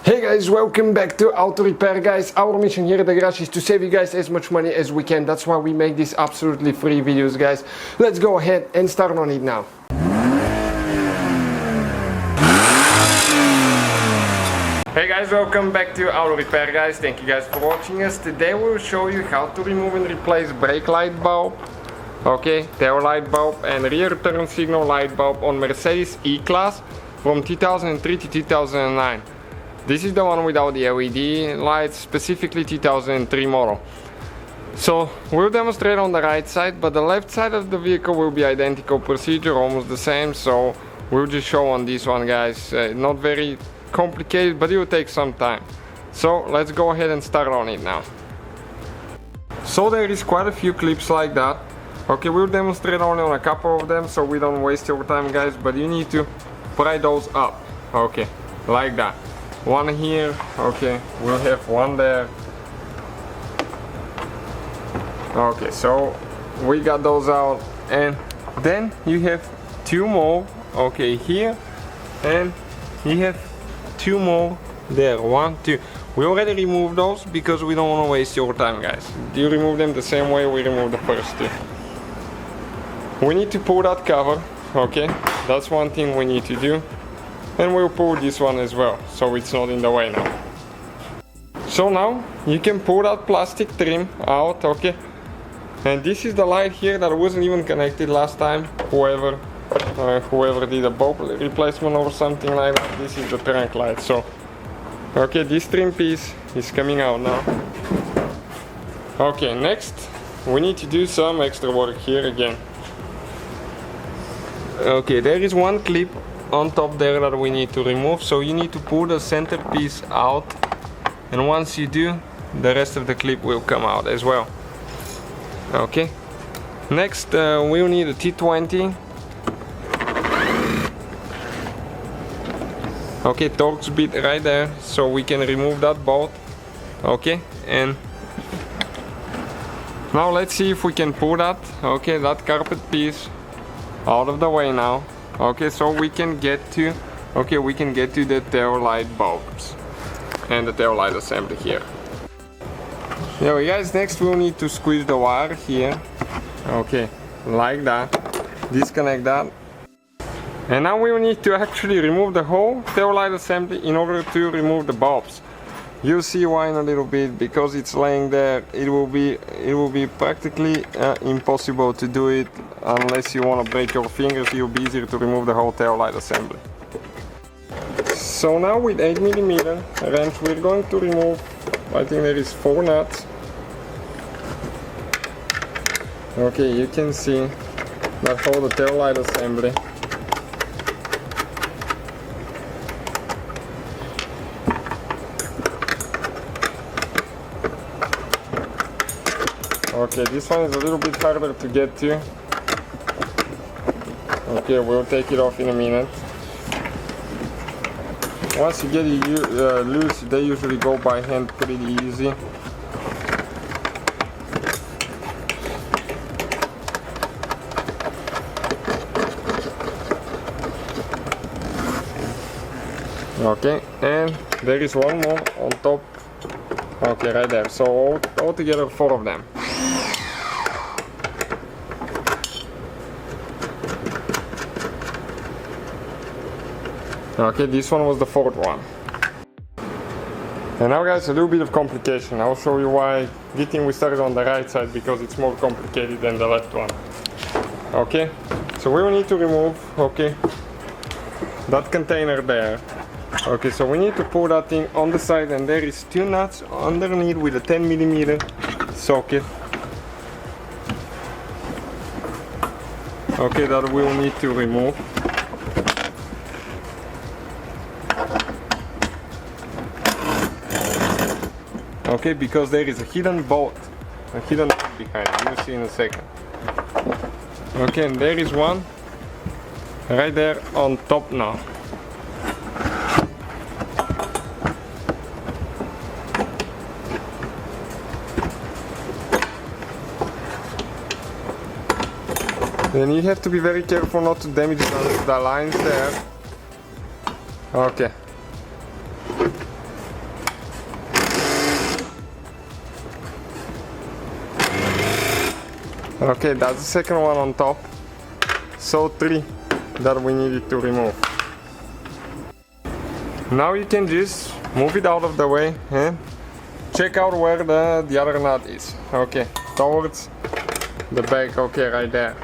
Hey guys, welcome back to Auto Repair guys. Our mission here at the garage is to save you guys as much money as we can. That's why we make these absolutely free videos guys. Let's go ahead and start on it now. Hey guys, welcome back to Auto Repair guys. Thank you guys for watching us. Today we will show you how to remove and replace brake light bulb, tail light bulb and rear turn signal light bulb on Mercedes E-Class from 2003 to 2009. This is the one without the LED lights, specifically 2003 model. So we'll demonstrate on the right side, but the left side of the vehicle will be identical procedure, almost the same. So we'll just show on this one guys. Not very complicated, but it will take some time. So let's go ahead and start on it now. So there is quite a few clips like that. Okay, we'll demonstrate only on a couple of them so we don't waste your time guys, but you need to pry those up, okay, like that. One here, okay, we'll have one there. Okay, so we got those out, and then you have two more, okay, here, and you have two more there, one, two. We already removed those because we don't want to waste your time guys. You remove them the same way we removed the first two. We need to pull that cover, okay, that's one thing we need to do. And we'll pull this one as well, so it's not in the way now. So now you can pull that plastic trim out, okay? And this is the light here that wasn't even connected last time. Whoever did a bulb replacement or something like that, this is the trunk light. So, okay, this trim piece is coming out now. Okay, next we need to do some extra work here again. Okay, there is one clip on top there that we need to remove, so you need to pull the center piece out, and once you do, the rest of the clip will come out as well. Okay, next we'll need a T20, okay, Torx bit right there, so we can remove that bolt. Okay, and now let's see if we can pull that, okay, that carpet piece out of the way now. Okay, so we can get to the tail light bulbs and the tail light assembly here. Yeah, guys, next we'll need to squeeze the wire here. Okay, like that. Disconnect that. And now we will need to actually remove the whole tail light assembly in order to remove the bulbs. You'll see why in a little bit, because it's laying there. It will be practically impossible to do it unless you want to break your fingers. It will be easier to remove the whole tail light assembly. So now with 8mm wrench we're going to remove, I think there is 4 nuts. Okay, you can see that hold the tail light assembly. Okay, this one is a little bit harder to get to. Okay, we'll take it off in a minute. Once you get it loose, they usually go by hand pretty easy. Okay, and there is one more on top. Okay, right there. So altogether 4 of them. Okay, this one was the 4th one. And now guys, a little bit of complication. I'll show you why. Good thing we started on the right side because it's more complicated than the left one. Okay, so we will need to remove, okay, that container there. Okay, so we need to pull that thing on the side, and there is 2 nuts underneath with a 10mm socket. Okay, that we will need to remove. Okay, because there is a hidden bolt, a hidden nut behind it. You'll see in a second. Okay, and there is one right there on top now. Then you have to be very careful not to damage the lines there. Okay. Okay, that's the second one on top. So 3 that we needed to remove. Now you can just move it out of the way and check out where the other nut is. Okay, towards the back, okay, right there.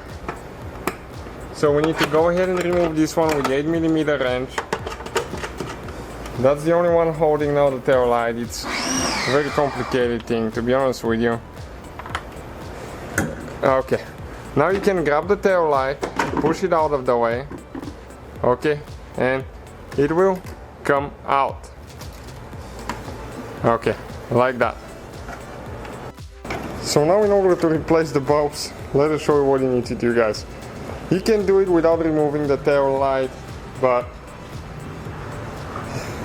So we need to go ahead and remove this one with the 8mm wrench. That's the only one holding now the tail light. It's a very complicated thing, to be honest with you. Okay, now you can grab the tail light, push it out of the way, okay, and it will come out. Okay, like that. So now in order to replace the bulbs, let us show you what you need to do, guys. You can do it without removing the tail light, but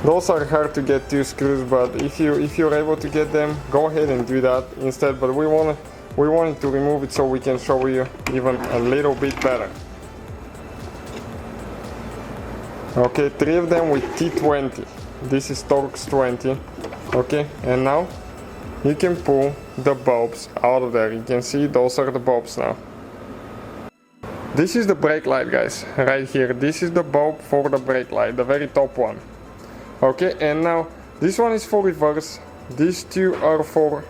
those are hard to get to screws, but if you're able to get them, go ahead and do that instead. But we wanted to remove it so we can show you even a little bit better. Okay, 3 of them with T20. This is Torx 20. Okay, and now you can pull the bulbs out of there. You can see those are the bulbs now. This is the brake light, guys, right here. This is the bulb for the brake light, the very top one. Okay, and now this one is for reverse. These 2 are for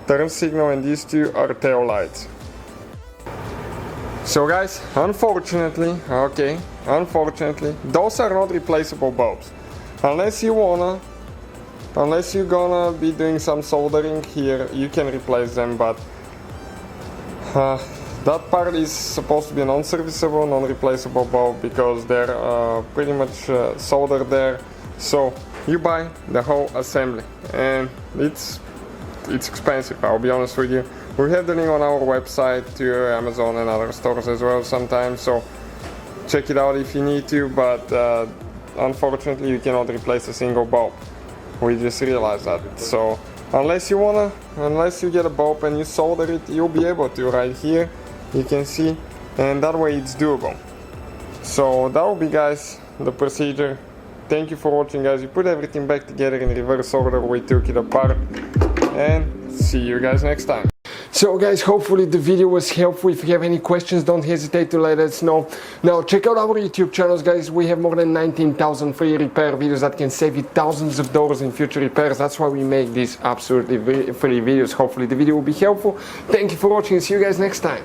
turn signal and these 2 are tail lights. So guys, unfortunately, those are not replaceable bulbs. Unless you're gonna be doing some soldering here, you can replace them, but that part is supposed to be a non-serviceable, non-replaceable bulb because they're pretty much soldered there. So you buy the whole assembly, and it's expensive, I'll be honest with you. We have the link on our website to Amazon and other stores as well sometimes, so check it out if you need to, but unfortunately you cannot replace a single bulb. We just realized that. So unless you get a bulb and you solder it, you'll be able to right here. You can see, and that way it's doable. So that will be, guys, the procedure. Thank you for watching, guys. We put everything back together in reverse order. We took it apart, and see you guys next time. So guys, hopefully the video was helpful. If you have any questions, don't hesitate to let us know. Now check out our YouTube channels, guys. We have more than 19,000 free repair videos that can save you thousands of dollars in future repairs. That's why we make these absolutely free videos. Hopefully the video will be helpful. Thank you for watching, and see you guys next time.